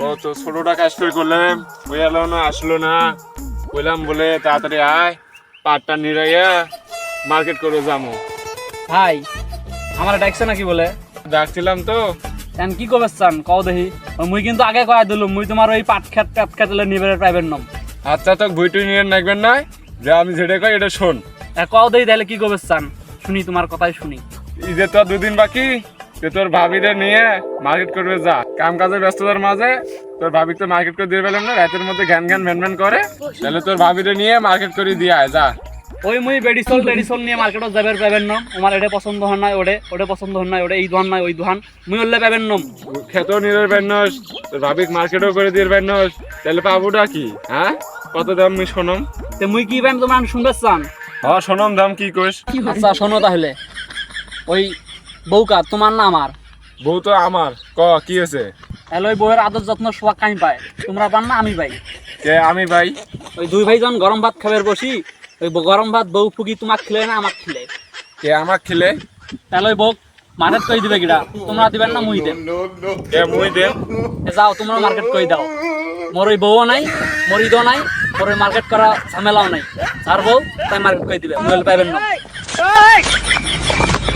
কত ছোটটা কাজ করে করলাম, ওই এলো না, আসলো না। বললাম বলে তাড়াতাড়ি আয়, পাটটা নিরাইয়া মার্কেট করে যাবো। ভাই আমার ডাকছে নাকি বলে? ডাকছিলাম তো। এখন কি করবে চান কও দেখি। মুই কিন্তু আগে কয়া দিলাম মুই তোমার ওই পাট খেতলে নিবে প্রাইভেট নম। আচ্ছা, তো বইটুই নিয়ে নাকবেন না, যে আমি যেটা কই এটা শোন। কও দেখি তাহলে কি করবে চান, শুনি তোমার কথাই শুনি। ঈদের তো আর 2 দিন বাকি, যে তোর ভাবিরে নিয়ে মার্কেট করবে যা। কাম কাজের ব্যস্ততার মাঝে তোর ভাবি তো মার্কেট করে দিয়ে পেলাম না, রাতের মধ্যে ঘ্যান ঘ্যান ভ্যান ভ্যান করে। তাহলে তোর ভাবিরে নিয়ে মার্কেট করে দিয়ে আয় যা। ওই মুই বেডিসল টেডিসল নিয়ে মার্কেটত যাবে প্রাইভেট নম। আমার এটা পছন্দ হন নাই, ওটা পছন্দ হন নাই, ওটা এই দোকান নাই ওই দোকান, মুই হলে প্রাইভেট নম। খেতেও নিয়ে বেনস, তোর ভাবিক মার্কেটও করে দিয়ে বেনস, তাহলে পাবোটা কি? হ্যাঁ, কত দাম মুই শোনম? তে মুই কি পাইম তোমার শুনবে চান? হ্যাঁ শোনম, দাম কি কইস? আচ্ছা শোনো তাহলে, ওই বউকা তোমার না আমার? বউ তো আমার। ক কি আছে? তাহলে ওই বউয়ের আদর যত্ন সোয়াক কামি পায়, তোমরা পান না আমি পাই। কে আমি ভাই? ওই দুই ভাই যখন গরম ভাত খাবার বসি, ওই গরম ভাত বউ ফুকি তোমাক খেলে না আমাক খেলে? কে আমাক খেলে? তাহলে ওই বউ মার্কেট করে দিবে কিরা? তোমরা দিবেন না মুই দেব? কে মুই দে? যাও তোমরা মার্কেট করে দাও। মোর ওই বউও নাই, মোর ঈদও নাই, মোর ওই মার্কেট করা ঝামেলাও নাই। আর বউ তাই মার্কেট করে দিবে, মুই পাইবেন না।